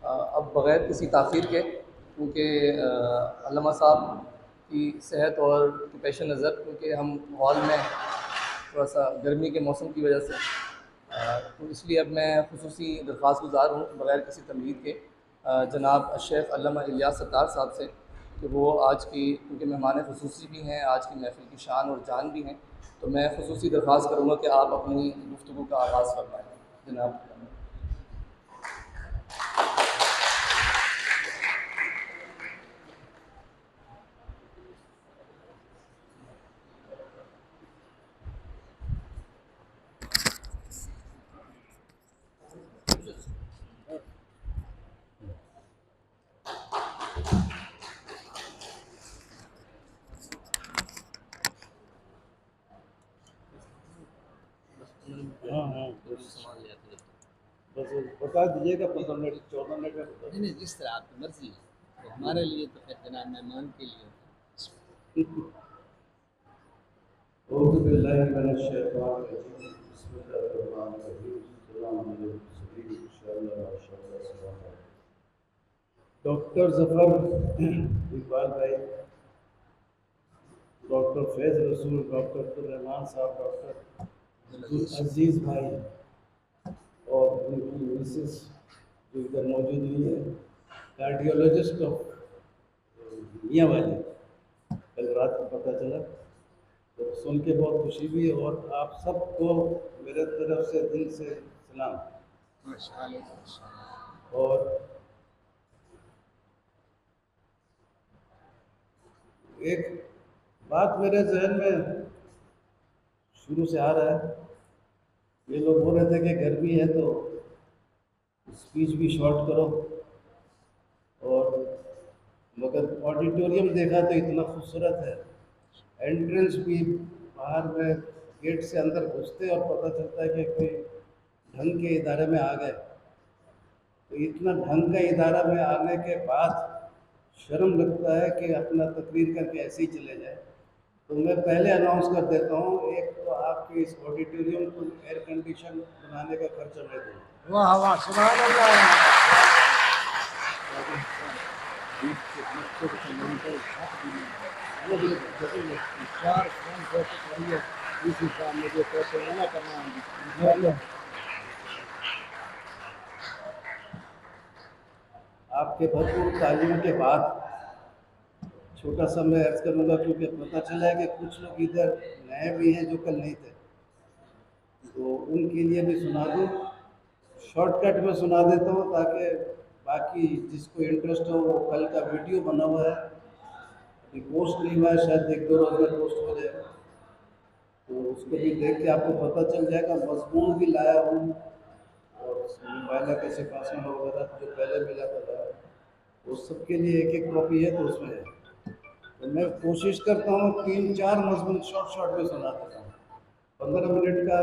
اب بغیر کسی تاخیر کے، کیونکہ علامہ صاحب کی صحت اور پیش نظر، کیونکہ ہم ہال میں تھوڑا سا گرمی کے موسم کی وجہ سے، تو اس لیے اب میں خصوصی درخواست گزار ہوں بغیر کسی تمہید کے جناب الشیخ علامہ الیاس ستار صاحب سے کہ وہ آج کی، کیونکہ مہمان خصوصی بھی ہیں، آج کی محفل کی شان اور جان بھی ہیں، تو میں خصوصی درخواست کروں گا کہ آپ اپنی گفتگو کا آغاز فرمائیں جناب۔ ہاں بس بتا دیجیے گا 15 منٹ 14 منٹ میں بتا نہیں، جس طرح آپ کی مرضی ہے، ہمارے لیے تو پھر جناب مہمان کے لیے اعوذ باللہ من الشیطان الرجیم بسم اللہ الرحمن الرحیم السلام علیکم انشاءاللہ ماشاءاللہ السلام علیکم۔ ڈاکٹر ظفر اقبال بھائی، ڈاکٹر فیض رسول، ڈاکٹر عبدالرحمان صاحب، ڈاکٹر عزیز بھائی اور ان کی مسز جو ادھر موجود ہوئی ہے، کارڈیولوجسٹ میاں والی، کل رات کو پتہ چلا تو سن کے بہت خوشی ہوئی، اور آپ سب کو میرے طرف سے دل سے سلام۔ اور ایک بات میرے ذہن میں شروع سے آ رہا ہے، یہ لوگ بول رہے تھے کہ گرمی ہے تو اسپیچ بھی شارٹ کرو، اور مگر آڈیٹوریم دیکھا تو اتنا خوبصورت ہے، انٹرنس بھی باہر میں گیٹ سے اندر گھستے اور پتہ چلتا ہے کہ کوئی ڈھنگ کے ادارے میں آ گئے، تو اتنا ڈھنگ کا ادارہ میں آنے کے بعد شرم لگتا ہے کہ اپنا تقریر کر کے ایسے ہی چلے جائے، تو میں پہلے اناؤنس کر دیتا ہوں، ایک تو آپ کے اس آڈیٹوریم کو ایئر کنڈیشن بنانے کا خرچہ میں دوں۔ واہ واہ سبحان اللہ۔ آپ کے بھرپور تعلیم کے بعد چھوٹا سا میں عرض کروں گا، کیونکہ پتہ چلا ہے کہ کچھ لوگ ادھر نئے بھی ہیں جو کل نہیں تھے، تو ان کے لیے بھی سنا دوں، شارٹ کٹ میں سنا دیتا ہوں تاکہ باقی جس کو انٹرسٹ ہو، وہ کل کا ویڈیو بنا ہوا ہے، ابھی پوسٹ نہیں ہوا ہے، شاید 1-2 روز میں پوسٹ ہو جائے گا، تو اس کو بھی دیکھ کے آپ کو پتہ چل جائے گا۔ مضمون بھی لایا ہوں، اور موبائل کے سپاسن وغیرہ جو پہلے ملا تھا وہ سب کے لیے ایک ایک کاپی ہے، تو اس میں ہے، تو میں کوشش کرتا ہوں 3-4 مضمون شارٹ میں سنا دیتا ہوں، 15 منٹ کا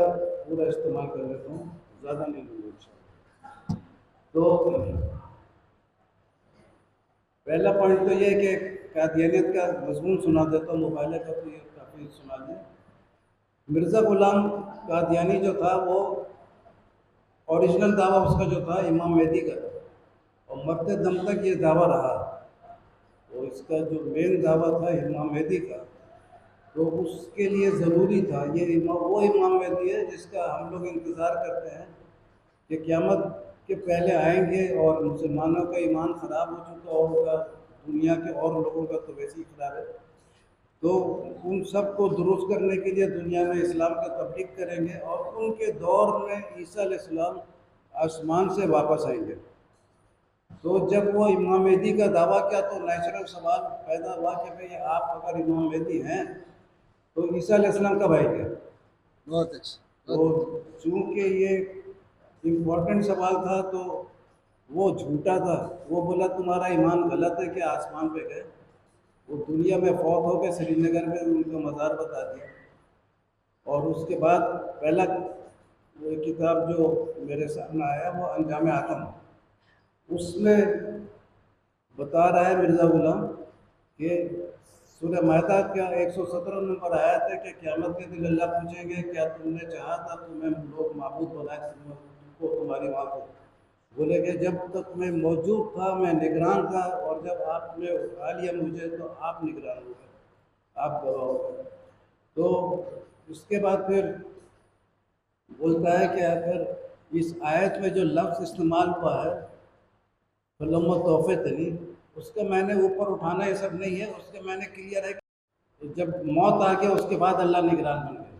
پورا استعمال کر لیتا ہوں، زیادہ نہیں لوں گا انشاءاللہ۔ تو پہلا پوائنٹ تو یہ ہے کہ قادیانیت کا مضمون سنا دیتا ہوں، موبائل کا تو یہ کافی سنا دیں۔ مرزا غلام قادیانی جو تھا، وہ اوریجنل دعویٰ اس کا جو تھا امام مہدی کا تھا، اور مرتے دم تک یہ دعویٰ رہا، اور اس کا جو مین دعویٰ تھا امام مہدی کا، تو اس کے لیے ضروری تھا، یہ وہ امام مہدی ہے جس کا ہم لوگ انتظار کرتے ہیں کہ قیامت کے پہلے آئیں گے، اور مسلمانوں کا ایمان خراب ہو چکا ہوگا، دنیا کے اور لوگوں کا تو ویسے ہی خراب ہے، تو ان سب کو درست کرنے کے لیے دنیا میں اسلام کا تبلیغ کریں گے، اور ان کے دور میں عیسیٰ علیہ السلام آسمان سے واپس آئیں گے۔ تو جب وہ امام مہدی کا دعویٰ کیا تو نیچرل سوال پیدا ہوا کہ بھئی آپ اگر امام مہدی ہیں تو عیسیٰ علیہ السلام کب آئیں گے؟ بہت اچھا۔ تو چونکہ یہ امپورٹنٹ سوال تھا تو وہ جھوٹا تھا، وہ بولا تمہارا ایمان غلط ہے کہ آسمان پہ گئے، وہ دنیا میں فوت ہو کے سری نگر میں ان کا مزار بتا دیا، اور اس کے بعد پہلا وہ کتاب جو میرے سامنے آیا وہ انجام آدم، اس میں بتا رہا ہے مرزا غلام کہ سورہ مائدہ کا 117 نمبر آیت ہے کہ قیامت کے دن اللہ پوچھیں گے کیا تم نے چاہا تھا تمہیں لوگ معبود بنائے تم کو تمہاری ماں کو، بولے کہ جب تک میں موجود تھا میں نگران تھا، اور جب آپ نے اٹھا لیا مجھے تو آپ نگران ہو گئے، آپ گواہ ہو گئے۔ تو اس کے بعد پھر بولتا ہے کہ اگر اس آیت میں جو لفظ استعمال ہوا ہے فلم و تحفے تلی، اس کا میں نے اوپر اٹھانا یہ سب نہیں ہے، اس کا میں نے کلیئر ہے کہ جب موت آ گیا اس کے بعد اللہ نگران بن گئے۔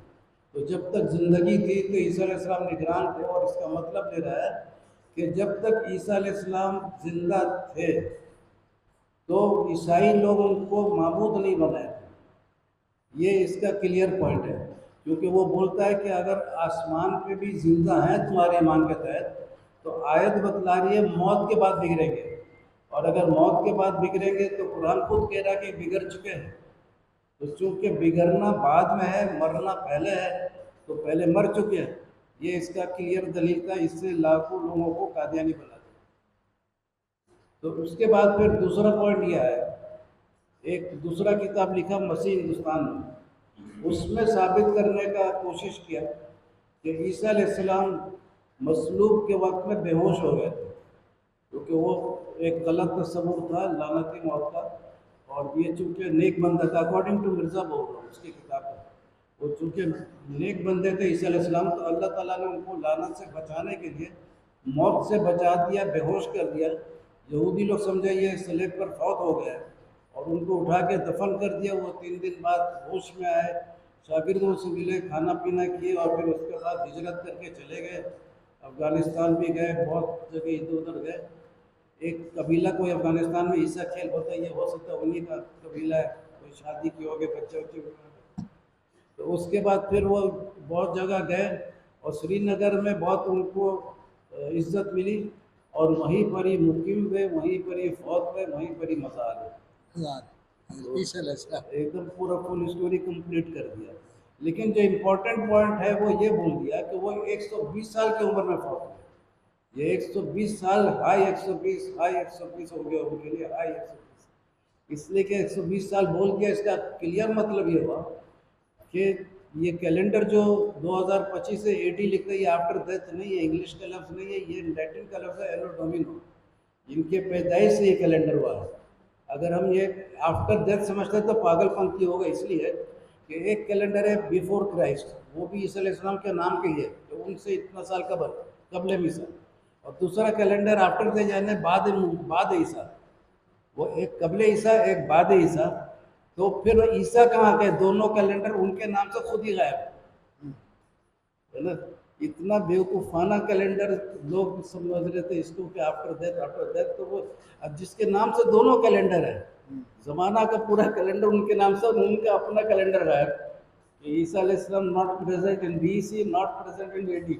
تو جب تک زندگی تھی تو عیسیٰ علیہ السلام نگران تھے، اور اس کا مطلب یہ رہا ہے کہ جب تک عیسیٰ علیہ السلام زندہ تھے تو عیسائی لوگ ان کو معبود نہیں بنائے تھے۔ یہ اس کا کلیئر پوائنٹ ہے، کیونکہ وہ بولتا ہے کہ اگر آسمان پہ بھی زندہ ہیں تمہارے ایمان کے تحت، تو آیت بتلا رہی ہے موت کے بعد بگڑیں گے، اور اگر موت کے بعد بگڑیں گے تو قرآن خود کہہ رہا ہے کہ بگڑ چکے ہیں۔ تو چونکہ بگڑنا بعد میں ہے، مرنا پہلے ہے، تو پہلے مر چکے ہیں۔ یہ اس کا کلیئر دلیل تھا، اس سے لاکھوں لوگوں کو قادیانی بنا دیا۔ تو اس کے بعد پھر دوسرا پوائنٹ یہ ہے، ایک دوسرا کتاب لکھا مسیح ہندوستان میں، اس میں ثابت کرنے کا کوشش کیا کہ عیسیٰ علیہ السلام مصلوب کے وقت میں بے ہوش ہو گئے تھے، کیونکہ وہ ایک غلط تصور تھا لعنتی موت کا، اور یہ چونکہ نیک بندہ تھا، اکارڈنگ ٹو مرزا بول رہا ہوں اس کی کتاب ہے، وہ چونکہ نیک بندے تھے عیسیٰ علیہ السلام، تو اللہ تعالیٰ نے ان کو لعنت سے بچانے کے لیے موت سے بچا دیا، بے ہوش کر دیا۔ یہودی لوگ سمجھے یہ صلیب پر فوت ہو گئے، اور ان کو اٹھا کے دفن کر دیا۔ وہ 3 دن بعد ہوش میں آئے، شاگردوں سے ملے، کھانا پینا کیے، اور پھر اس کے بعد ہجرت کر کے چلے گئے، افغانستان بھی گئے، بہت جگہ ادھر ادھر گئے۔ ایک قبیلہ کوئی افغانستان میں عیسیٰ کھیل ہوتا ہے، یہ ہو سکتا ہے انہی کا قبیلہ ہے، کوئی شادی کی ہوگی، بچے ہوئے ہوئے۔ تو اس کے بعد پھر وہ بہت جگہ گئے، اور سری نگر میں بہت ان کو عزت ملی، اور وہیں پر ہی مقیم ہوئے، وہیں پر ہی فوت ہوئے، وہیں پر ہی مزار ہے۔ عیسیٰ علیہ السلام ایک دم پورا فل اسٹوری کمپلیٹ کر دیا۔ لیکن جو امپورٹنٹ پوائنٹ ہے وہ یہ بول دیا کہ وہ 120 سال کی عمر میں فوت ہوئے۔ یہ 120 سال، ہائی 120، ہائی 120 ہو گیا ان کے لیے، ہائی 120، اس لیے کہ 120 سال بول دیا۔ اس کا کلیئر مطلب یہ ہوا کہ یہ کیلنڈر جو 2025 سے AD لکھتا ہے، یہ آفٹر ڈیتھ نہیں ہے، انگلش کا لفظ نہیں ہے، یہ لیٹن کا لفظ ہے اینو ڈومینو، جن کے پیدائش سے یہ کیلنڈر ہوا ہے۔ اگر ہم یہ آفٹر ڈیتھ سمجھتے ہیں تو پاگل پنتی ہوگا، اس لیے کہ ایک کیلنڈر ہے بیفور کرائسٹ، وہ بھی عیسیٰ علیہ السلام کے نام کے لیے کہ ان سے اتنا سال قبل عیسیٰ، اور دوسرا کیلنڈر آفٹر دے جانے بعد عیسیٰ، وہ ایک قبل عیسیٰ ایک بعد عیسیٰ۔ تو پھر عیسیٰ کہاں گئے؟ دونوں کیلنڈر ان کے نام سے خود ہی غائب ہے نا۔ اتنا بیوقوفانہ کیلنڈر لوگ سمجھ رہے تھے اس کو کہ آفٹر ڈیتھ، تو وہ اب جس کے نام سے دونوں کیلنڈر ہیں، زمانہ کا پورا کیلنڈر ان کے نام سے، اور ان کا اپنا کیلنڈر غائب کہ عیسیٰ علیہ السلام not present in BC، not present in AD،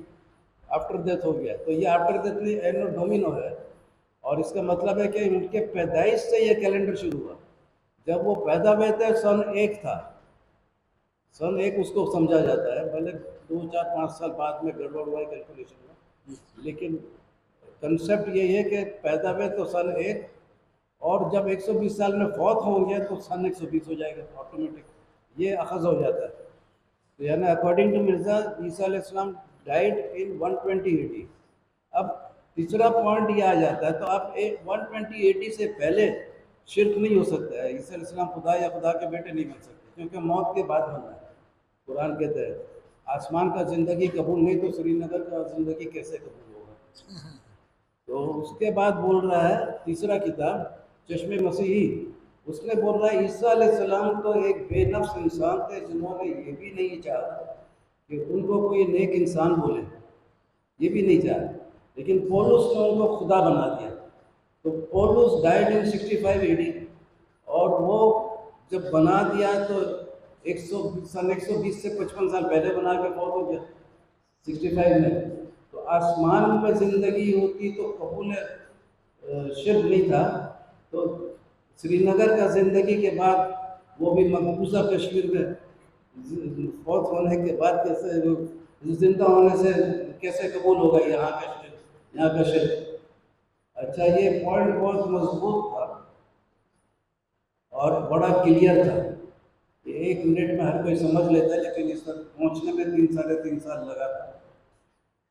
after death ہو گیا۔ تو یہ آفٹر ڈیتھ نہیں، اینو ڈومینو ہے، اور اس کا مطلب ہے کہ ان کے پیدائش سے یہ کیلنڈر شروع ہوا۔ جب وہ پیدا ہوئے تھے سن 1 تھا، سن 1 اس کو سمجھا جاتا ہے، بھلے 2 4 5 سال بعد میں گڑبڑ ہوا ہے کیلکولیشن میں، لیکن کنسیپٹ یہ ہے کہ پیدا ہوئے تو سن 1، اور جب 120 سال میں فوت ہوں گے تو سن 120 ہو جائے گا آٹومیٹک، یہ اخذ ہو جاتا ہے۔ تو یعنی اکارڈنگ ٹو مرزا عیسیٰ علیہ السلام ڈائڈ ان 120 AD۔ اب تیسرا پوائنٹ یہ آ جاتا ہے، تو اب 120 AD سے پہلے شرک نہیں ہو سکتا ہے، عیسیٰ علیہ السلام خدا یا خدا کے بیٹے نہیں بن سکتے، کیونکہ موت کے بعد بننا ہے۔ قرآن کہتا ہے آسمان کا زندگی قبول نہیں تو سری نگر کا زندگی کیسے قبول ہوگا؟ تو اس کے بعد بول رہا ہے تیسرا کتاب چشم مسیحی، اس میں بول رہا ہے عیسیٰ علیہ السلام تو ایک بے نفس انسان تھے، جنہوں نے یہ بھی نہیں چاہا کہ ان کو کوئی نیک انسان بولے، یہ بھی نہیں چاہا، لیکن پولس نے ان کو خدا بنا دیا۔ تو پولس ڈائڈ ان 65 AD، اور وہ جب بنا دیا تو سن 120 سے 55 سال پہلے بنا کے فوت ہو گیا 65 میں۔ تو آسمان میں زندگی ہوتی تو قبول شرک نہیں تھا، تو سری نگر کا زندگی کے بعد وہ بھی مقبوضہ کشمیر میں فوت ہونے کے بعد کیسے زندہ ہونے سے کیسے قبول ہوگا یہاں کا شرک؟ اچھا، یہ پوائنٹ بہت مضبوط تھا اور بڑا کلیئر تھا کہ 1 منٹ میں ہر کوئی سمجھ لیتا ہے، لیکن اس تک پہنچنے میں 3 ساڑھے 3 سال لگا تھا۔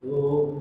تو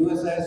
USIS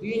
3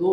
2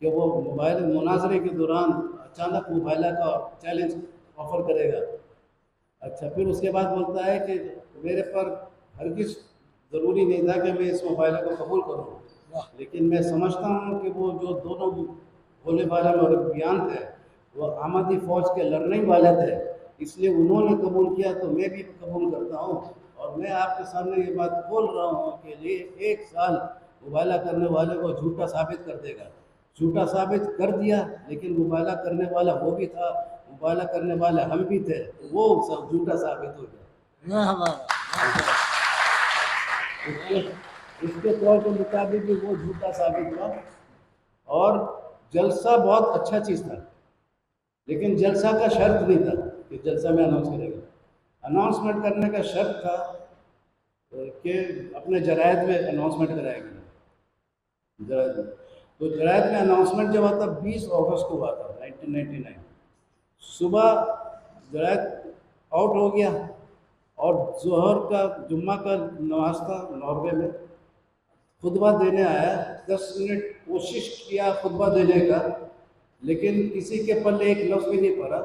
کہ وہ موبائل مناظرے کے دوران اچانک موبائلہ کا چیلنج آفر کرے گا. اچھا پھر اس کے بعد بولتا ہے کہ میرے پر ہرگز ضروری نہیں تھا کہ میں اس موبائل کو قبول کروں، لیکن میں سمجھتا ہوں کہ وہ جو دونوں بولنے والے مربیان تھے وہ احمدی فوج کے لڑنے والے تھے، اس لیے انہوں نے قبول کیا تو میں بھی قبول کرتا ہوں. اور میں آپ کے سامنے یہ بات بول رہا ہوں کہ یہ 1 سال مبالغہ کرنے والے کو جھوٹا ثابت کر دے گا. جھوٹا ثابت کر دیا، لیکن مبالغہ کرنے والا وہ بھی تھا، مبالغہ کرنے والے ہم بھی تھے، وہ سب جھوٹا ثابت ہو گیا. اس کے طور کے مطابق بھی وہ جھوٹا ثابت ہوا. اور جلسہ بہت اچھا چیز تھا، لیکن جلسہ کا شرط نہیں تھا کہ جلسہ میں اناؤنس کرے گا. اناؤنسمنٹ کرنے کا شرط تھا کہ اپنے جرائد میں اناؤنسمنٹ کرائے گا. جرائد میں تو جرائد میں اناؤنسمنٹ جب آتا 20 اگست کو ہوا تھا 1999. صبح جرائد آؤٹ ہو گیا اور ظہر کا جمعہ کا نماز تھا ناروے میں. خطبہ دینے آیا، 10 منٹ کوشش کیا خطبہ دینے کا، لیکن کسی کے پلے ایک لفظ بھی نہیں پڑا.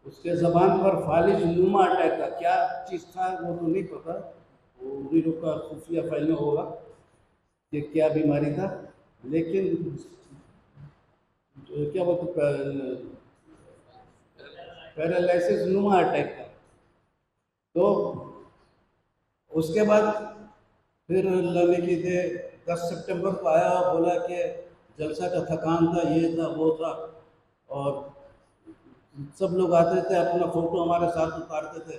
اس کے زبان پر فالج نما اٹیک تھا، کیا چیز تھا وہ تو نہیں پتا، وہ انہیں کا خفیہ فائل میں ہوگا کہ کیا بیماری تھا، لیکن کیا بولتے پیرالائسس نما اٹیک تھا. تو اس کے بعد پھر اللہ نے کی تھے 10 سپٹمبر کو آیا اور بولا کہ جلسہ کا تھکان تھا، یہ تھا وہ تھا، اور سب لوگ آتے تھے اپنا فوٹو ہمارے ساتھ اتارتے تھے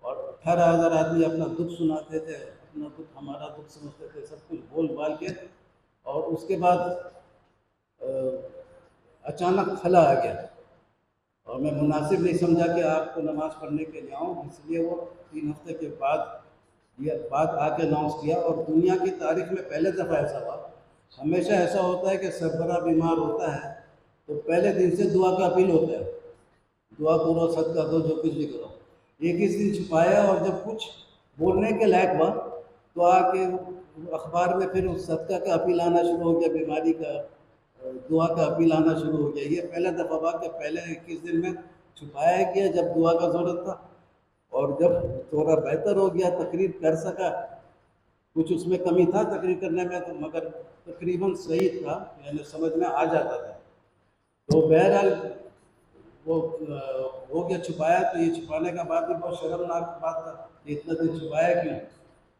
اور 18,000 آدمی اپنا دکھ سناتے تھے، اپنا دکھ ہمارا دکھ سمجھتے تھے، سب کچھ بول بال کے. اور اس کے بعد اچانک خلا آ گیا اور میں مناسب نہیں سمجھا کہ آپ کو نماز پڑھنے کے لیے آؤں، اس لیے وہ 3 ہفتے کے بعد یہ بات آ کے اناؤنس کیا. اور دنیا کی تاریخ میں پہلے دفعہ ایسا ہوا. ہمیشہ ایسا ہوتا ہے کہ سربراہ بیمار ہوتا ہے تو پہلے دن سے دعا کا اپیل ہوتا ہے، دعا کرو، صدقہ دو، جو کچھ بھی کرو. ایک اس دن چھپایا اور جب کچھ بولنے کے لائق ہوا تو آ کے اخبار میں پھر صدقہ کا اپیل آنا شروع ہو گیا، بیماری کا دعا کا اپیل آنا شروع ہو گیا. یہ پہلا دفعہ ہوا کہ پہلے 21 دن میں چھپایا گیا جب دعا کا ضرورت تھا، اور جب تھوڑا بہتر ہو گیا تقریر کر سکا. کچھ اس میں کمی تھا تقریر کرنے میں تو مگر تقریباً صحیح تھا، یعنی سمجھ میں آ جاتا تھا. تو بہرحال وہ ہو گیا چھپایا. تو یہ چھپانے کا بعد بھی بہت شرمناک بات تھا کہ اتنا دن چھپایا کیوں.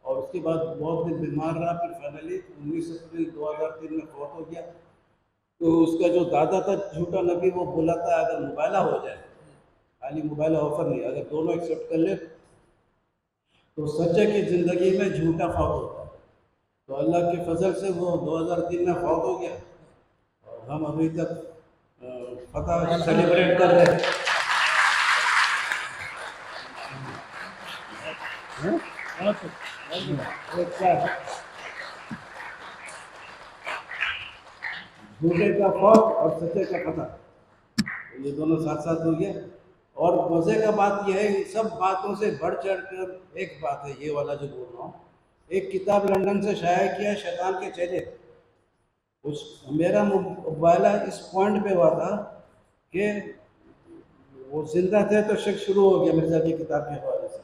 اور اس کے بعد بہت دن بیمار رہا، پھر فائنلی 19 اپریل 2003 میں فوت ہو گیا. تو اس کا جو دادا تھا جھوٹا نبی، وہ بولا تھا اگر مبالغہ ہو جائے، خالی مبالغہ آفر نہیں، اگر دونوں ایکسیپٹ کر لے تو سچے کی زندگی میں جھوٹا فوت ہوتا ہے. تو اللہ کے فضل سے وہ 2003 میں فوت ہو گیا اور ہم ابھی تک فتح سیلیبریٹ کر رہے ہیں. جھوٹے کا فوت اور سچے کا فتح، یہ دونوں ساتھ ساتھ ہو گیا. اور مزے کا بات یہ ہے، ان سب باتوں سے بڑھ چڑھ کر ایک بات ہے، یہ والا جو بول رہا ہوں. ایک کتاب لندن سے شائع کیا ہے، شیطان کے چہرے. میرا مبالغہ اس پوائنٹ پہ ہوا تھا کہ وہ زندہ تھے تو شک شروع ہو گیا مرزا کی کتاب کے حوالے سے،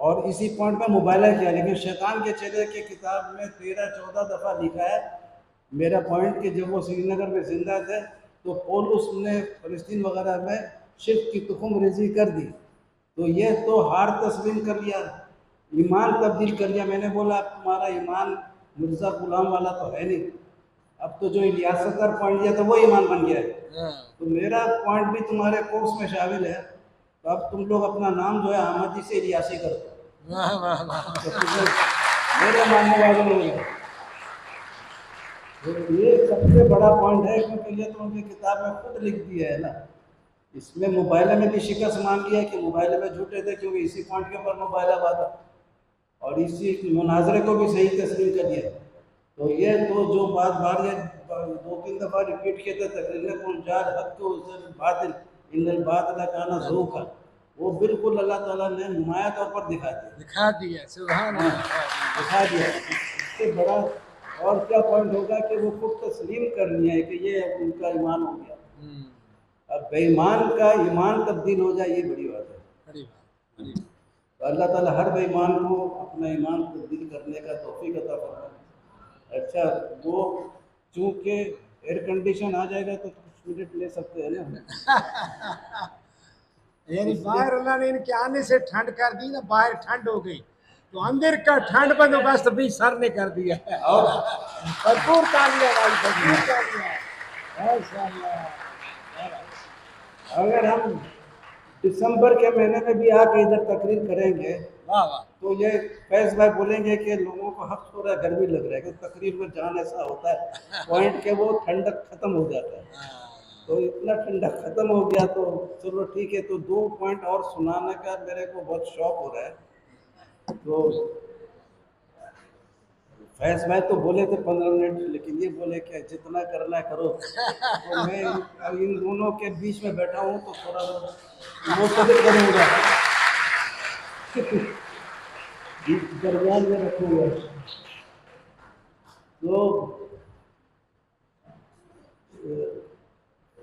اور اسی پوائنٹ پہ مبالغہ کیا. لیکن شیطان کے چہرے کی کتاب میں 13-14 دفعہ لکھا ہے میرا پوائنٹ کہ جب وہ سری نگر میں زندہ تھے تو پولس نے فلسطین وغیرہ میں شرک کی تخم ریزی کر دی. تو یہ تو ہار تسلیم کر لیا، ایمان تبدیل کر لیا. میں نے بولا تمہارا ایمان مرزا غلام والا تو ہے نہیں، اب تو جو الیاس صدر پوائنٹ دیا تھا وہ ایمان بن گیا ہے. تو میرا پوائنٹ بھی تمہارے کورس میں شامل ہے، تو اب تم لوگ اپنا نام جو ہے احمدی سے الیاسی کر دو، میرے ماننے والے نہیں ہیں. یہ سب سے بڑا پوائنٹ ہے، کیونکہ یہ تو ان کی کتاب میں خود لکھ دیا ہے نا. اس میں مبالغہ میں بھی شکست مان لیا کہ مبالغہ میں جھوٹے تھے، کیونکہ اسی پوائنٹ کے اوپر مبالغہ ہوا تھا، اور اسی مناظرے کو بھی صحیح تسلیم کر دیا. تو یہ تو جو بات بار یہ 2-3 دفعہ ریپیٹ کیے تھے، تقریر پہنچار حق کو باطل ان الباطل کان زہوقا، وہ بالکل اللہ تعالیٰ نے نمایاں طور پر دکھا دیا. دکھا دیا، سبحان اللہ. دکھا دیا. اس سے بڑا اور کیا پوائنٹ ہوگا کہ وہ خود تسلیم کرنی ہے کہ یہ ان کا ایمان ہو گیا. اب بے ایمان کا ایمان تبدیل ہو جائے یہ بڑی بات ہے. بڑی بات بڑی بات. تو اللہ تعالیٰ ہر بے ایمان کو اپنا ایمان تبدیل کرنے کا توفیق عطا فرمائے. اچھا وہ چونکہ ایئر کنڈیشن آ جائے گا تو کچھ منٹ لے سکتے ہیں نا. یعنی باہر اللہ نے ان کے آنے سے ٹھنڈ کر دی نا, باہر ٹھنڈ ہو گئی تو اندر کا ٹھنڈ بندوبست بھی سر نے کر دیا ہے. اور بھرپور تالیاں بھائی, بھرپور تالیاں. ماشاء اللہ. اگر ہم دسمبر کے مہینے میں بھی آ کے ادھر تقریر کریں گے واہ واہ. تو یہ فیض بھائی بولیں گے کہ لوگوں کو حق ہو رہا ہے, گرمی لگ رہا ہے, کہ تقریر میں جان ایسا ہوتا ہے پوائنٹ کہ وہ ٹھنڈک ختم ہو جاتا ہے. تو اتنا ٹھنڈک ختم ہو گیا تو چلو ٹھیک ہے. تو 2 پوائنٹ اور سنانے کا میرے کو بہت شوق ہو رہا ہے. تو فیض بھائی تو بولے تھے 15 منٹ, لیکن یہ بولے کہ جتنا کرنا ہے کرو. تو میں ان دونوں کے بیچ میں بیٹھا ہوں تو تھوڑا مستقل کروں گا, درمیان میں رکھوں گا. تو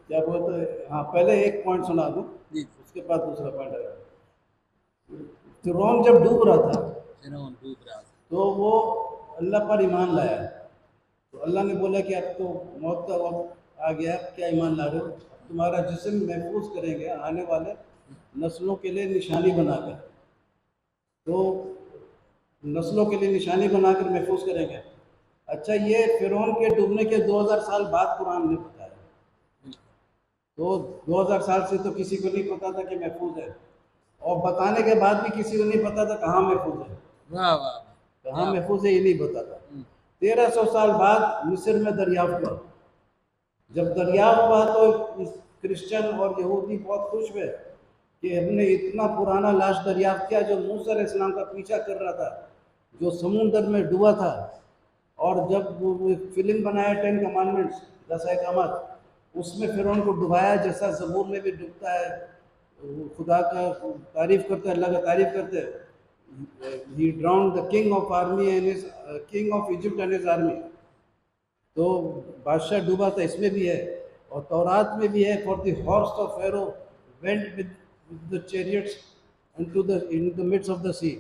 کیا بولتے ہیں, ہاں پہلے ایک پوائنٹ سنا دوں, اس کے بعد دوسرا پوائنٹ آئے گا. فرعون جب ڈوب رہا تھا فرعون ڈوب رہا تھا. تو وہ اللہ پر ایمان لایا. تو اللہ نے بولا کہ اب تو موت کا وقت آ گیا, اب کیا ایمان لا رہے ہو, تمہارا جسم محفوظ کریں گے آنے والے نسلوں کے لیے نشانی بنا کر. تو نسلوں کے لیے نشانی بنا کر محفوظ کریں گے. اچھا یہ فرعون کے ڈوبنے کے 2000 سال بعد قرآن نے بتایا. تو 2000 سال سے تو کسی کو نہیں پتا تھا کہ محفوظ ہے, اور بتانے کے بعد بھی کسی کو نہیں پتا تھا کہاں محفوظ ہے. واہ واہ. کہاں محفوظ ہے یہ نہیں پتا تھا. 1300 سال بعد مصر میں دریافت ہوا. جب دریافت ہوا تو کرسچن اور یہودی بہت خوش ہوئے کہ ہم نے اتنا پرانا لاش دریافت کیا جو موسیٰ علیہ السلام کا پیچھا کر رہا تھا, جو سمندر میں ڈوبا تھا. اور جب وہ فلم بنایا 10 کمانڈمنٹس 10 احکامات, اس میں فرعون کو ڈبایا جیسا زبور میں بھی ڈوبتا ہے, خدا کا تعریف کرتے, اللہ کا تعریف کرتے. He drowned the king of army and his king of Egypt and his army. تو بادشاہ ڈوبا تھا, اس میں بھی ہے. اور تورات میں بھی ہے, for the horse of Pharaoh went with the chariots in the midst of the sea.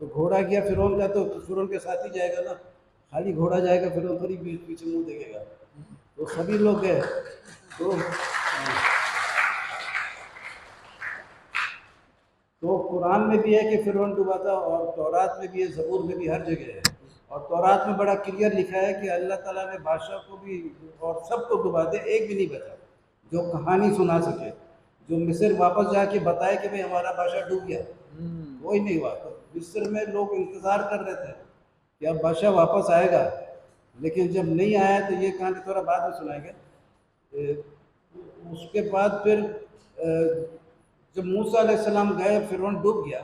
تو گھوڑا گیا فرعون کا, تو فرعون کے ساتھ ہی جائے گا نا, خالی گھوڑا جائے گا فرعون پر ہی پیچھے منہ دیکھے گا. تو سبھی لوگ گئے. تو قرآن میں بھی ہے کہ فرعون ڈوبا تھا, اور تورات میں بھی ہے, زبور میں بھی, ہر جگہ ہے. اور تورات میں بڑا کلیئر لکھا ہے کہ اللہ تعالیٰ نے بادشاہ کو بھی اور سب کو ڈبا دے, ایک بھی نہیں بچا جو کہانی سنا سکے, جو مصر واپس جا کے بتائے کہ بھئی ہمارا بادشاہ ڈوب گیا. کوئی نہیں ہوا. تو مصر میں لوگ انتظار کر رہے تھے کہ اب بادشاہ واپس آئے گا, لیکن جب نہیں آیا تو یہ کہانی تھوڑا بعد میں سنائیں گے. اس کے بعد پھر جب موسیٰ علیہ السلام گئے, فرعون ڈوب گیا,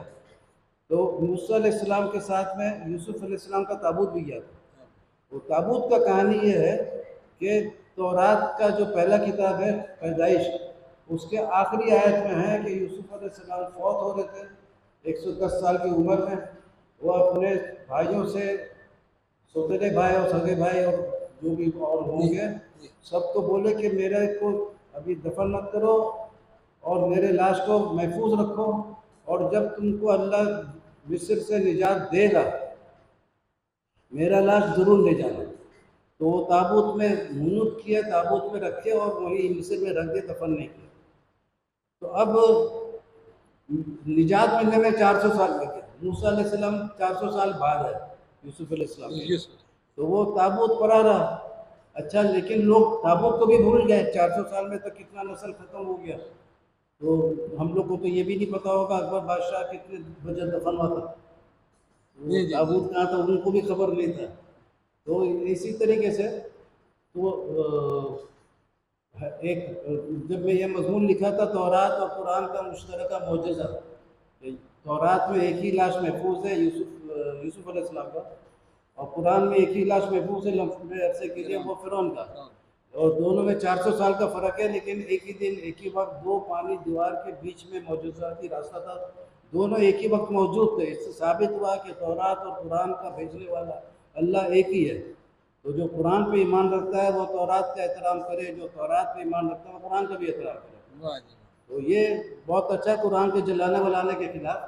تو موسیٰ علیہ السلام کے ساتھ میں یوسف علیہ السلام کا تابوت بھی گیا تھا. تو تابوت کا کہانی یہ ہے کہ تورات کا جو پہلا کتاب ہے پیدائش, اس کے آخری آیت میں ہے کہ یوسف علیہ السلام فوت ہو رہے تھے 110 سال کی عمر میں. وہ اپنے بھائیوں سے, سوتیلے بھائی اور سگے بھائی اور جو بھی اور ہوں گے, سب کو بولے کہ میرے کو ابھی دفن مت کرو اور میرے لاش کو محفوظ رکھو, اور جب تم کو اللہ مصر سے نجات دے گا میرا لاش ضرور لے جانا. تو وہ تابوت میں منوط کیے, تابوت میں رکھے اور وہیں مصر میں رکھ دے, دفن نہیں کیا. تو اب نجات ملنے میں 400 سال لگے. موسیٰ علیہ السلام 400 سال بعد ہے یوسف علیہ السلام کے. تو وہ تابوت پڑا رہا. اچھا لیکن لوگ تابوت کو بھی بھول گئے. 400 سال میں تو کتنا نسل ختم ہو گیا. تو ہم لوگ کو تو یہ بھی نہیں پتا ہوگا اکبر بادشاہ کتنے بجے دفن ہوا تھا, تابوت کہاں تھا ان کو بھی خبر نہیں تھا. تو اسی طریقے سے تو ایک جب میں یہ مضمون لکھا تھا تورات اور قرآن کا مشترکہ معجزہ, تورات میں ایک ہی لاش محفوظ ہے یوسف علیہ السلام کا, اور قرآن میں ایک ہی لاش محفوظ ہے لمبے عرصے کے لیے, وہ فرعون کا. اور دونوں میں 400 سال کا فرق ہے, لیکن ایک ہی دن ایک ہی وقت 2 پانی دیوار کے بیچ میں معجزاتی راستہ تھا, دونوں ایک ہی وقت موجود تھے. اس سے ثابت ہوا کہ تورات اور قرآن کا بھیجنے والا اللہ ایک ہی ہے. تو جو قرآن پہ ایمان رکھتا ہے وہ تورات کا احترام کرے، جو تورات پہ ایمان رکھتا ہے وہ قرآن کا بھی احترام کرے۔ واہ جی، تو یہ بہت اچھا قرآن کے جلانے ولانے کے خلاف۔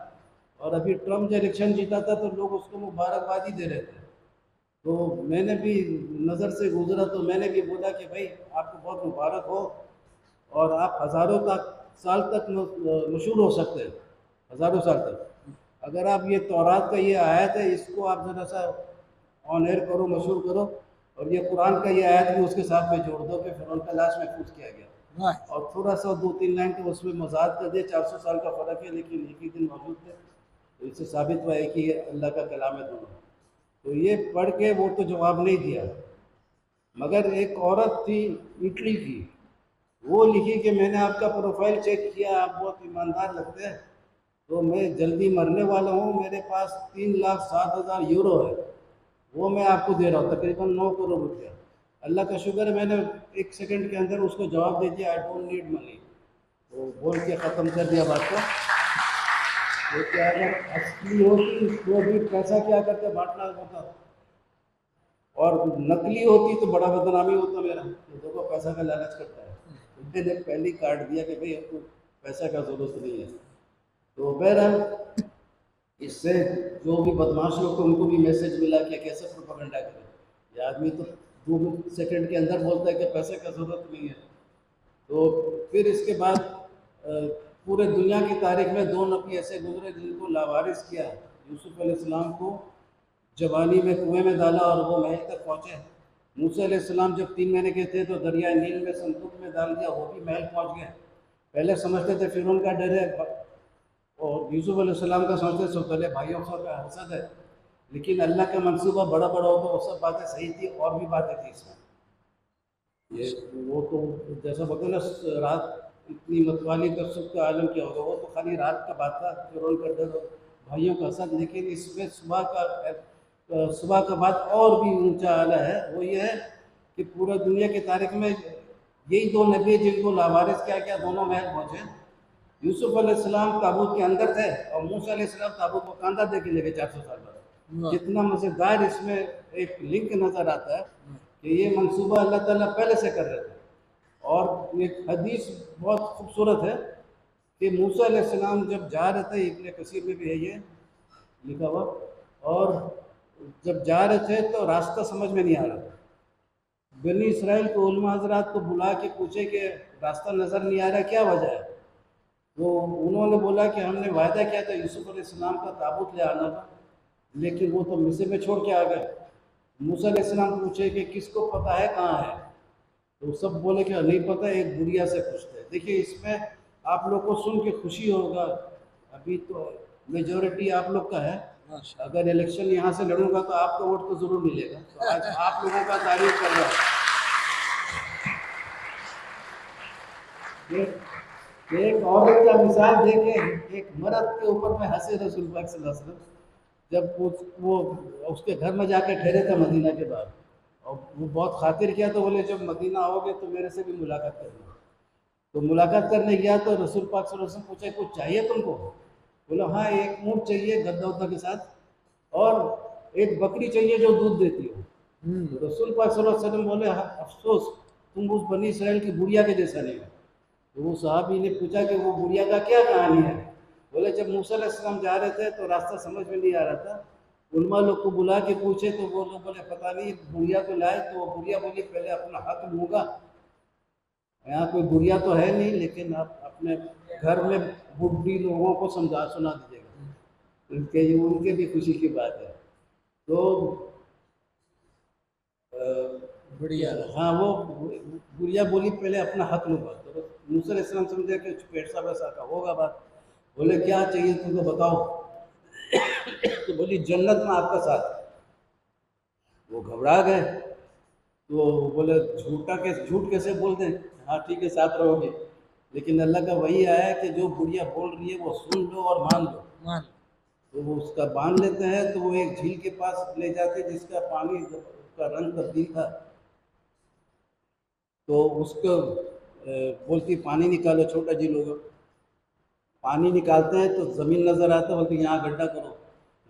اور ابھی ٹرمپ جو الیکشن جیتا تھا تو لوگ اس کو مبارکبادی دے رہے تھے، تو میں نے بھی نظر سے گزرا تو میں نے بھی بولا کہ بھائی آپ کو بہت مبارک ہو، اور آپ ہزاروں سال تک مشہور ہو سکتے ہیں، ہزاروں سال تک۔ اگر آپ یہ تورات کا یہ آیت ہے اس کو آپ ذرا سا آن ایئر کرو، مشہور کرو، اور یہ قرآن کا یہ آیت بھی اس کے ساتھ میں جوڑ دو کہ فرعون کا لاش محفوظ کیا گیا، واہ اور تھوڑا سا 2-3 لائن کا اس میں مزاد کر دے۔ 400 سال کا فرق ہے لیکن ایک ہی دن موجود تھے، تو اس سے ثابت ہوا ہے کہ یہ اللہ کا کلام ہے دونوں۔ تو یہ پڑھ کے وہ تو جواب نہیں دیا، مگر ایک عورت تھی اٹلی کی، وہ لکھی کہ میں نے آپ کا پروفائل چیک کیا، آپ بہت ایماندار لگتے ہیں، تو میں جلدی مرنے والا ہوں، میرے پاس 3,07,000 یورو ہے، وہ میں آپ کو دے رہا ہوں، تقریباً 9 کروڑ روپیہ۔ اللہ کا شکر ہے میں نے 1 سیکنڈ کے اندر اس کو جواب دے دیا، آئی ڈونٹ نیڈ منی، تو بول کے ختم کر دیا بات کو۔ وہ کیا اگر اصلی ہوتی تو بھی پیسہ کیا کرتے بانٹنا ہوتا، اور نقلی ہوتی تو بڑا بدنامی ہوتا میرا، تو دیکھو پیسہ کا لالچ کرتا ہے۔ میں نے پہلی کارڈ دیا کہ بھئی اب کو پیسہ کا ضرورت نہیں ہے۔ تو بہرحال اس سے جو بھی بدماش لوگ کو ان کو بھی میسج ملا کہ کیسے پروپیگنڈا کریں۔ یہ آدمی تو 2 سیکنڈ کے اندر بولتا ہے کہ پیسے کا ضرورت نہیں ہے۔ تو پھر اس کے بعد پورے دنیا کی تاریخ میں 2 نبی ایسے گزرے جن کو لاوارث کیا۔ یوسف علیہ السلام کو جوانی میں کنویں میں ڈالا اور وہ محل تک پہنچے۔ موسیٰ علیہ السلام جب 3 مہینے کے تھے تو دریائے نیل میں صندوق میں ڈال دیا، وہ بھی محل پہنچ گئے۔ پہلے سمجھتے تھے فرعون کا ڈر ہے، اور یوسف علیہ السلام کا سمجھتے سو پہلے بھائیوں کا حسد ہے، لیکن اللہ کا منصوبہ بڑا بڑا ہوتا، وہ سب باتیں صحیح تھی، اور بھی باتیں تھیں اس میں۔ وہ تو جیسا بولتے ہیں نا، رات اتنی متوالی کر سب کا عالم کیا ہوگا، وہ تو خالی رات کا بات تھا، فرعون کا ڈر اور بھائیوں کا حسد۔ لیکن اس میں صبح کا بات اور بھی اونچا اعلیٰ ہے، وہ یہ ہے کہ پورا دنیا کی تاریخ میں یہی 2 نبی جن کو لاوارث کیا گیا، دونوں محل پہنچے۔ یوسف علیہ السلام تابوت کے اندر تھے، اور موسیٰ علیہ السلام تابوت کو کاندھا دے کے لے گئے 400 سال بعد۔ کتنا مزیدار اس میں ایک لنک نظر آتا ہے کہ یہ منصوبہ اللہ تعالیٰ پہلے سے کر رہے تھے۔ اور ایک حدیث بہت خوبصورت ہے کہ موسیٰ علیہ السلام جب جا رہے تھے، ابن کثیر میں بھی ہے یہ لکھا ہوا، اور جب جا رہے تھے تو راستہ سمجھ میں نہیں آ رہا تھا۔ بنی اسرائیل کو علماء حضرات کو بلا کے پوچھے کہ راستہ نظر نہیں آ رہا، کیا وجہ ہے؟ تو انہوں نے بولا کہ ہم نے وعدہ کیا تھا یوسف علیہ السلام کا تابوت لے آنا تھا، لیکن وہ تو مصر میں چھوڑ کے آ گئے۔ موسیٰ علیہ السلام پوچھے کہ کس کو پتہ ہے کہاں ہے؟ تو سب بولے کہ نہیں پتہ، ایک بڑھیا سے پوچھتے۔ دیکھیے اس میں آپ لوگ کو سن کے خوشی ہوگا، ابھی تو میجورٹی آپ لوگ کا ہے، اگر الیکشن یہاں سے لڑوں گا تو آپ کا ووٹ تو ضرور ملے گا، تو آج آپ لوگوں کا تعریف کر رہا ہوں۔ ایک عورت کا مثال دے کے ایک مرد کے اوپر میں ہنسے رسول پاک صلی اللہ علیہ وسلم، جب وہ اس کے گھر میں جا کے ٹھہرے تھے مدینہ کے بعد، اور وہ بہت خاطر کیا، تو بولے جب مدینہ آؤ گے تو میرے سے بھی ملاقات کرنا۔ تو ملاقات کرنے گیا تو رسول پاک صلی اللہ علیہ وسلم پوچھے کچھ چاہیے تم کو؟ بولا ہاں، ایک اونٹ چاہیے گدا ودا کے ساتھ، اور ایک بکری چاہیے جو دودھ دیتی ہو۔ تو رسول پاک صلی اللہ علیہ وسلم بولے ہاں افسوس، تم اس بنی اسرائیل کی بڑھیا کے جیسا نہیں ہو۔ تو وہ صحابی نے پوچھا کہ وہ بڑھیا کا کیا کہانی ہے؟ بولے جب موسیٰ علیہ السلام جا رہے تھے تو راستہ سمجھ میں نہیں آ رہا تھا، علماء لوگ کو بلا کے پوچھے تو وہ لوگ بولے پتہ نہیں، بڑھیا تو لائے، تو وہ بڑھیا بولی پہلے اپنا حق لوں گا، یہاں کوئی بڑھیا تو ہے نہیں، لیکن آپ اپنے گھر میں بڈھی لوگوں کو سنا دیجیے گا، ان کے بھی خوشی کی بات ہے۔ تو بڑھیا ہاں، وہ بڑھیا بولی پہلے اپنا حق لوں گا، تو موسیٰ علیہ السلام سمجھے کہ پیسہ ویسا کا ہوگا بات۔ بولے کیا چاہیے تم کو بتاؤ؟ تو بولی جنت میں آپ کا ساتھ۔ وہ گھبرا گئے، تو بولے جھوٹ کیسے بول دیں، ہاں ٹھیک ہے ساتھ رہو گے، لیکن اللہ کا وہی آیا ہے کہ جو بڑھیا بول رہی ہے وہ سن لو اور مان لو۔ تو وہ اس کا باندھ لیتے ہیں، تو وہ ایک جھیل کے پاس لے جاتے جس کا پانی کا رنگ تبدیل تھا، تو اس کو بولتی پانی نکالو، چھوٹا جھیل ہوگا، پانی نکالتے ہیں تو زمین نظر آتا ہے، بولتی یہاں گڈھا کرو،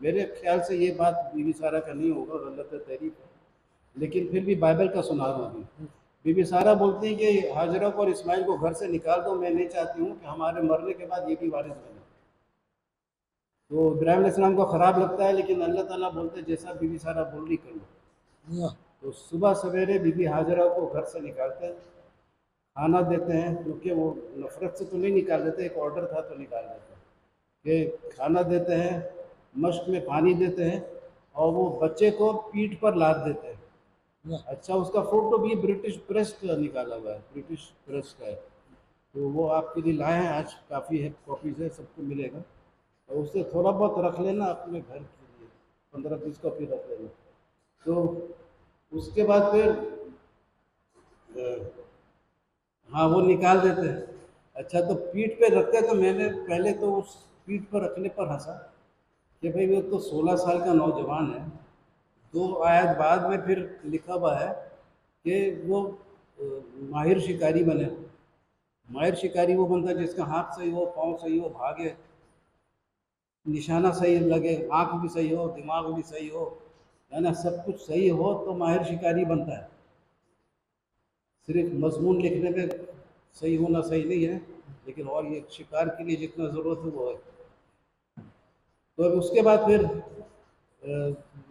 میرے خیال سے یہ بات بی بی سارہ کا نہیں ہوگا، غلط تحریف ہے، لیکن پھر بھی بائبل کا سنا دوں گی۔ بی بی سارہ بولتی ہیں کہ ہاجرہ کو اور اسماعیل کو گھر سے نکال دو، میں نہیں چاہتی ہوں کہ ہمارے مرنے کے بعد یہ بھی وارث بنے۔ تو ابراہیم علیہ السلام کو خراب لگتا ہے، لیکن اللہ تعالیٰ بولتے ہیں جیسا بی بی سارہ بول رہی کر لو۔ تو صبح سویرے بی بی ہاجرہ کو گھر سے نکالتے ہیں، کھانا دیتے ہیں، کیونکہ وہ نفرت سے تو نہیں نکال دیتے، ایک آرڈر تھا تو نکال دیتے ہیں، کہ کھانا دیتے ہیں، مشق میں پانی دیتے ہیں، اور وہ بچے کو پیٹھ پر لاد دیتے ہیں۔ اچھا، اس کا فوٹو بھی برٹش پریس کا نکالا ہوا ہے، برٹش پریس کا ہے، تو وہ آپ کے لیے لائے ہیں، آج کافی ہے، کاپیز ہے، سب کو ملے گا، اور اس سے تھوڑا بہت رکھ لینا اپنے گھر کے لیے، 15-20 کاپی رکھ لینا۔ تو اس کے بعد پھر ہاں وہ نکال دیتے ہیں۔ اچھا، تو پیٹھ پہ رکھتے تو میں نے پہلے تو اس پیٹھ پر رکھنے پر ہنسا کہ بھئی وہ تو 16 سال کا نوجوان ہے۔ 2 آیت بعد میں پھر لکھا ہوا ہے کہ وہ ماہر شکاری بنے۔ ماہر شکاری وہ بنتا ہے جس کا ہاتھ صحیح ہو، پاؤں صحیح ہو، بھاگے، نشانہ صحیح لگے، آنکھ بھی صحیح ہو، دماغ بھی صحیح ہو، ہے نا، سب کچھ صحیح ہو تو ماہر شکاری بنتا ہے۔ صرف مضمون لکھنے میں صحیح ہونا صحیح نہیں ہے، لیکن اور یہ شکار کے لیے جتنا ضرورت ہے وہ ہے۔ تو اب اس کے بعد پھر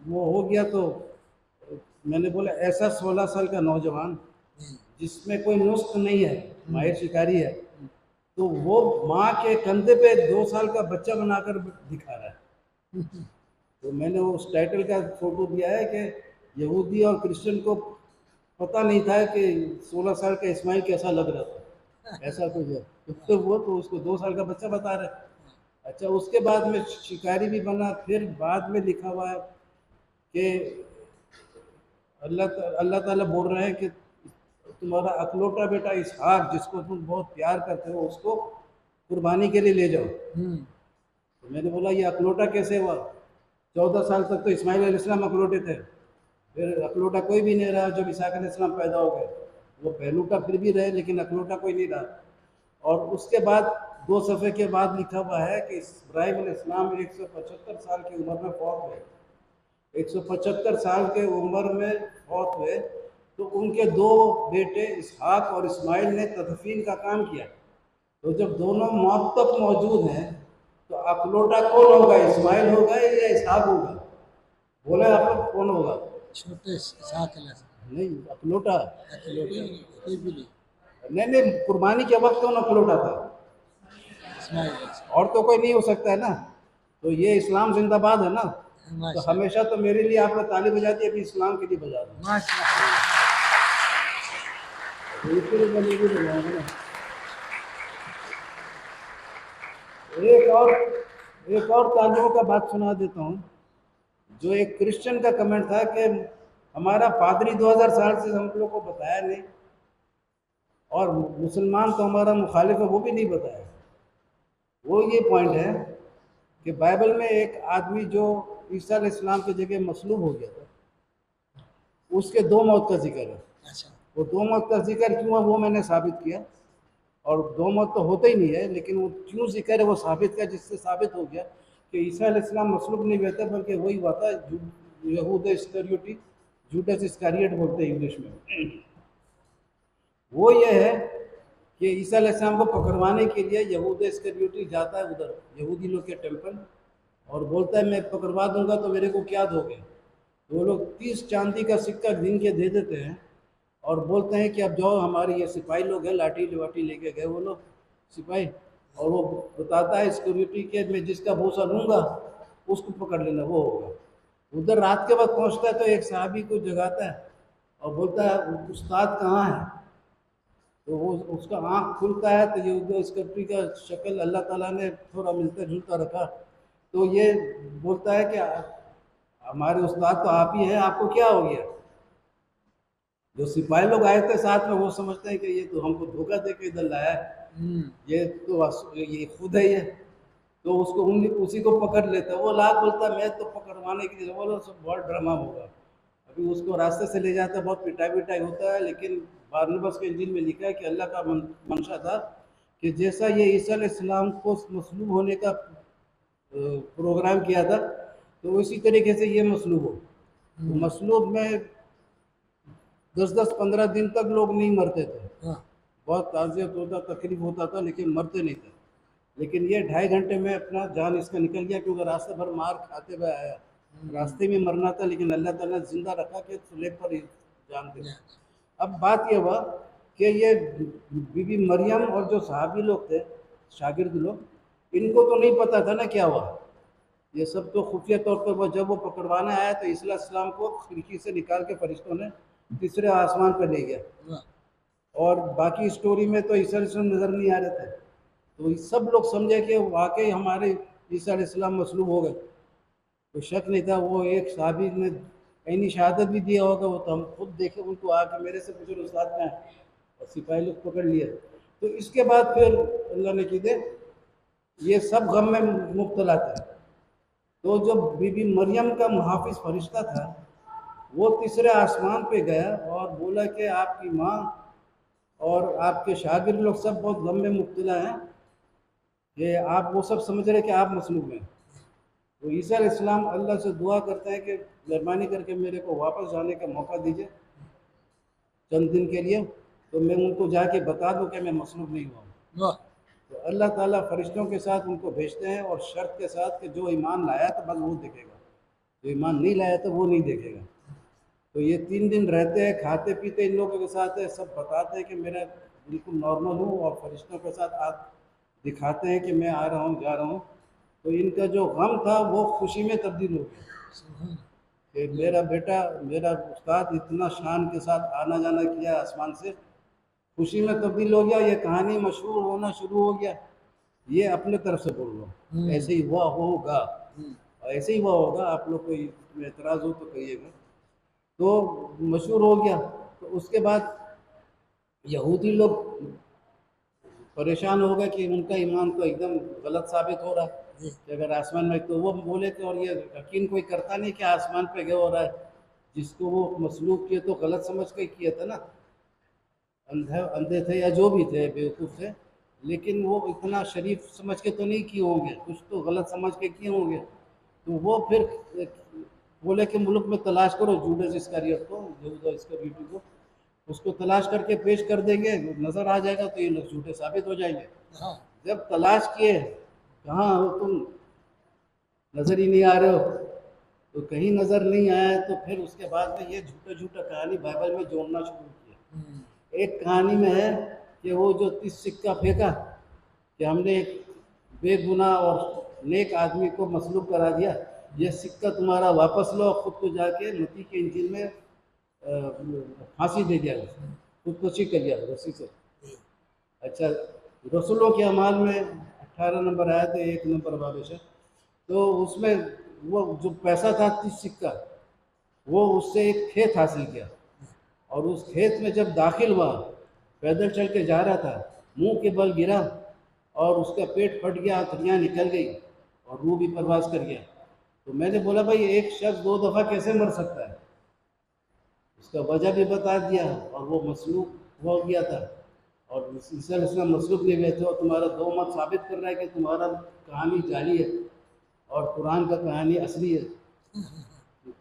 وہ ہو گیا، تو میں نے بولا ایسا 16 سال کا نوجوان جس میں کوئی نسخ نہیں ہے، ماہر شکاری ہے، تو وہ ماں کے کندھے پہ 2 سال کا بچہ بنا کر دکھا رہا ہے۔ تو میں نے اس ٹائٹل کا فوٹو دیا ہے کہ یہودی اور کرسچن کو پتہ نہیں تھا کہ 16 سال کا اسماعیل کیسا لگ رہا تھا، ایسا کچھ ہے، تو وہ تو اس کو 2 سال کا بچہ بتا رہے۔ اچھا، اس کے بعد میں شکاری بھی بنا، پھر بعد میں لکھا ہوا ہے کہ اللہ تعالیٰ بول رہے ہیں کہ تمہارا اکلوٹا بیٹا اسحاق جس کو تم بہت پیار کرتے ہو اس کو قربانی کے لیے لے جاؤ۔ تو میں نے بولا یہ اکلوٹا کیسے ہوا؟ 14 سال تک تو اسماعیل علیہ السلام اکلوٹے تھے، پھر اکلوٹا کوئی بھی نہیں رہا، جب اسحاق علیہ السلام پیدا ہو گئے وہ پہلوٹا پھر بھی رہے، لیکن اکلوٹا کوئی نہیں رہا۔ اور اس کے بعد 2 صفحے کے بعد لکھا ہوا ہے کہ ابراہیم علیہ السلام 175 سال کی عمر میں فوت ہوئے۔ 175 سال کے عمر میں فوت ہوئے، تو ان کے 2 بیٹے اسحاق اور اسماعیل نے تدفین کا کام کیا۔ تو جب دونوں موت تک موجود ہیں تو اکلوٹا کون ہوگا، اسماعیل ہوگا یا اسحاق ہوگا؟ بولے آپ لوگ کون ہوگا؟ چھوٹے اسحاق علیہ السلام، نہیں، اکلوٹا کوئی بھی نہیں، نہیں، قربانی کے وقت کون اکلوٹا تھا؟ اسماعیل علیہ السلام۔ اور تو کوئی نہیں ہو سکتا ہے نا، تو یہ اسلام زندہ باد ہے نا، تو ماشاء ہمیشہ تو میرے لیے آپ نے تالی بجاتی ہے، ابھی اسلام کے لیے بجا دو۔ ماشاء ایک اور تعلقوں کا بات سنا دیتا ہوں، جو ایک کرسچن کا کمنٹ تھا کہ ہمارا پادری 2000 سال سے ہم لوگ کو بتایا نہیں، اور مسلمان تو ہمارا مخالف ہے وہ بھی نہیں بتایا۔ وہ یہ پوائنٹ ہے کہ بائبل میں ایک آدمی جو عیسیٰ علیہ السلام کی جگہ مصلوب ہو گیا تھا، اس کے 2 موت کا ذکر ہے۔ اچھا، وہ 2 موت کا ذکر کیوں ہے وہ میں نے ثابت کیا، اور 2 موت تو ہوتا ہی نہیں ہے، لیکن وہ کیوں ذکر ہے وہ ثابت کیا، جس سے ثابت ہو گیا کہ عیسیٰ علیہ السلام مصلوب نہیں ہوئے تھے، بلکہ وہی ہوا تھا یہودا اسکریوٹی، جوڈس اسکریوٹ بولتے ہیں انگلش میں۔ وہ یہ ہے کہ عیسیٰ علیہ السلام کو پکڑوانے کے لیے یہودا اسکریوٹی جاتا ہے ادھر یہودی لوگ کے ٹیمپل، اور بولتا ہے میں پکڑوا دوں گا تو میرے کو کیا دو گے؟ وہ لوگ 30 چاندی کا سکہ گن کے دے دیتے ہیں، اور بولتے ہیں کہ اب جو ہمارے یہ سپاہی لوگ ہیں، لاٹھی واٹھی لے کے گئے وہ لوگ سپاہی، اور وہ بتاتا ہے سیکورٹی کہ میں جس کا بھوسا لوں گا اس کو پکڑ لینا، وہ ہوگا۔ ادھر رات کے وقت پہنچتا ہے تو ایک صحابی کو جگاتا ہے اور بولتا ہے استاد کہاں ہے؟ تو وہ اس کا آنکھ کھلتا ہے تو یہ سیکورٹی کا شکل اللہ تعالیٰ نے تھوڑا ملتا جلتا رکھا، تو یہ بولتا ہے کہ ہمارے استاد تو آپ ہی ہیں، آپ کو کیا ہو گیا؟ جو سپاہی لوگ آئے تھے ساتھ میں وہ سمجھتے ہیں کہ یہ تو ہم کو دھوکہ دے کے ادھر لایا ہے، یہ تو یہ خود ہے یہ، تو اس کو اسی کو پکڑ لیتا ہے۔ وہ لاکھ بولتا ہے میں تو پکڑوانے کے لیے، بولو سب بہت ڈرامہ ہوگا۔ ابھی اس کو راستے سے لے جاتا ہے، بہت پٹائی پٹائی ہوتا ہے، لیکن بارنباس کے انجیل میں لکھا ہے کہ اللہ کا منشا تھا کہ جیسا یہ عیسیٰ علیہ السلام کو مصلوب ہونے کا پروگرام کیا تھا، تو اسی طریقے سے یہ مسلوب ہو. تو مسلوب میں 10-15 دن تک لوگ نہیں مرتے تھے, ہاں بہت تعزیت ہوتا, تکلیف ہوتا تھا, لیکن مرتے نہیں تھے. لیکن یہ 2.5 گھنٹے میں اپنا جان اس کا نکل گیا, کیونکہ راستے بھر مار کھاتے ہوئے آیا, راستے میں مرنا تھا, لیکن اللہ تعالیٰ نے زندہ رکھا کہ سلیب پر ہی جان دے. اب بات یہ ہوا کہ یہ بی بی مریم اور جو صحابی لوگ تھے, شاگرد لوگ, ان کو تو نہیں پتا تھا نا کیا ہوا. یہ سب تو خفیہ طور پر جب وہ پکڑوانے آیا تو عیسیٰ علیہ السلام کو کھڑکی سے نکال کے فرشتوں نے تیسرے آسمان پہ لے گیا. اور باقی اسٹوری میں تو عیسیٰ علیہ السلام نظر نہیں آ رہے تھے. تو سب لوگ سمجھے کہ واقعی ہمارے عیسیٰ علیہ السلام مصلوب ہو گئے. تو شک نہیں تھا. وہ ایک صحابی نے عینی شہادت بھی دیا ہوگا, وہ تو ہم خود دیکھے ان کو آ کے میرے سے پوچھے استاد میں, اور سپاہی لوگ پکڑ لیے. تو اس کے بعد پھر اللہ نے کی دے یہ سب غم میں مبتلا تھے. تو جو بی بی مریم کا محافظ فرشتہ تھا وہ تیسرے آسمان پہ گیا اور بولا کہ آپ کی ماں اور آپ کے شاگرد لوگ سب بہت غم میں مبتلا ہیں, کہ آپ وہ سب سمجھ رہے کہ آپ مصلوب ہیں. تو عیسیٰ علیہ السلام اللہ سے دعا کرتے ہیں کہ مہربانی کر کے میرے کو واپس جانے کا موقع دیجیے چند دن کے لیے, تو میں ان کو جا کے بتا دوں کہ میں مصلوب نہیں ہوا ہوں. تو اللہ تعالیٰ فرشتوں کے ساتھ ان کو بھیجتے ہیں, اور شرط کے ساتھ کہ جو ایمان لایا تو بس وہ دیکھے گا, جو ایمان نہیں لایا تو وہ نہیں دیکھے گا. تو یہ 3 دن رہتے ہیں, کھاتے پیتے ان لوگوں کے ساتھ ہے, سب بتاتے ہیں کہ میرا بالکل نارمل ہوں, اور فرشتوں کے ساتھ ہاتھ دکھاتے ہیں کہ میں آ رہا ہوں, جا رہا ہوں. تو ان کا جو غم تھا وہ خوشی میں تبدیل ہو گیا کہ میرا بیٹا, میرا استاد اتنا شان کے ساتھ آنا جانا کیا آسمان سے, خوشی میں تبدیل ہو گیا. یہ کہانی مشہور ہونا شروع ہو گیا. یہ اپنے طرف سے بول رہا ہوں, ایسے ہی ہوا ہوگا, ایسے ہی ہوا ہوگا. آپ لوگ کو اعتراض ہو تو کہیے گا. تو مشہور ہو گیا. تو اس کے بعد یہودی لوگ پریشان ہو گئے کہ ان کا ایمان تو ایک دم غلط ثابت ہو رہا ہے کہ اگر آسمان میں, تو وہ بولے کہ اور یہ یقین کوئی کرتا نہیں کہ آسمان پہ گیا ہو رہا ہے, جس کو وہ مصلوب کیے تو غلط سمجھ کے کیا تھا نا, اندھے تھے یا جو بھی تھے, بیوقوف تھے, لیکن وہ اتنا شریف سمجھ کے تو نہیں کیے ہوں گے, کچھ تو غلط سمجھ کے کیے ہوں گے. تو وہ پھر بولے کہ ملک میں تلاش کرو جوڈس اسکریوت کو, یہودا اسکریوتی کو, اس کو تلاش کر کے پیش کر دیں گے, نظر آ جائے گا تو یہ لوگ جھوٹے ثابت ہو جائیں گے. جب تلاش کیے کہاں ہو تم, نظر ہی نہیں آ رہے ہو, تو کہیں نظر نہیں آیا. تو پھر اس کے بعد میں یہ جھوٹا کہانی بائبل میں جوڑنا شروع کیا. ایک کہانی میں ہے کہ وہ جو 30 سکہ پھینکا کہ ہم نے ایک بے گناہ اور نیک آدمی کو مصلوب کرا دیا, یہ سکہ تمہارا واپس لو. خود کو جا کے متی کے انجیل میں پھانسی دے دیا, خودکشی کر لیا رسی سے. اچھا, رسولوں کے اعمال میں 18 نمبر آیا تھا, 1 نمبر بابش ہے. تو اس میں وہ جو پیسہ تھا 30 سکہ, وہ اس سے ایک کھیت حاصل کیا, اور اس کھیت میں جب داخل ہوا, پیدل چل کے جا رہا تھا, منہ کے بل گرا اور اس کا پیٹ پھٹ گیا, آنتڑیاں نکل گئی اور روح بھی پرواز کر گیا. تو میں نے بولا بھائی ایک شخص 2 دفعہ کیسے مر سکتا ہے, اس کا وجہ بھی بتا دیا. اور وہ مصلوب ہو گیا تھا, اور عیسیٰ علیہ السلام مصلوب نہیں ہوئے تھے, اور تمہارا 2 مت ثابت کر رہا ہے کہ تمہارا کہانی جعلی ہے اور قرآن کا کہانی اصلی ہے.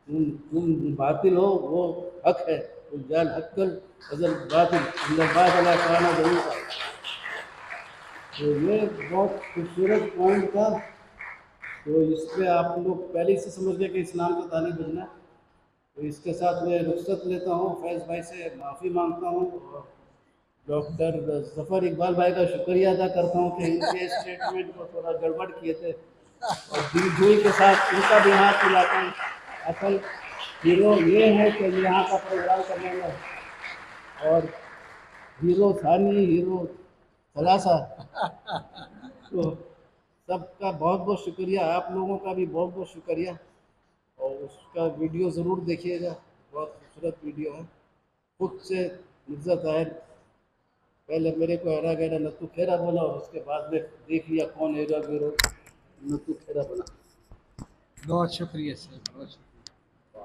تم باطل ہو, وہ حق ہے. الجال حق کر ازل باطل اللہ باد اللہ کہانا ضرور تھا. تو یہ بہت خوبصورت پوائنٹ تھا. تو اس پہ آپ لوگ پہلے سے سمجھ گئے کہ اسلام کا تعلیم بننا ہے. تو اس کے ساتھ میں رخصت لیتا ہوں, فیض بھائی سے معافی مانگتا ہوں, اور ڈاکٹر ظفر اقبال بھائی کا شکریہ ادا کرتا ہوں کہ ان کے اسٹیٹمنٹ کو تھوڑا گڑبڑ کیے تھے, اور دل جوئی کے ساتھ ان کا بھی ہاتھ ملاتا ہوں. اصل ہیرو یہ ہے کہ یہاں کا پروگرام کرنے میں, اور ہیرو ثانی, ہیرو ثلاثہ. تو سب کا بہت بہت شکریہ, آپ لوگوں کا بھی بہت بہت شکریہ. اور اس کا ویڈیو ضرور دیکھیے گا, بہت خوبصورت ویڈیو ہے. خود سے مرزا طاہر پہلے میرے کو ہیرا گیرا نتو کھیرا بولا, اور اس کے بعد میں دیکھ لیا کون ہیرا گیرو نتو کھیرا بنا. بہت شکریہ سر, بہت شکریہ.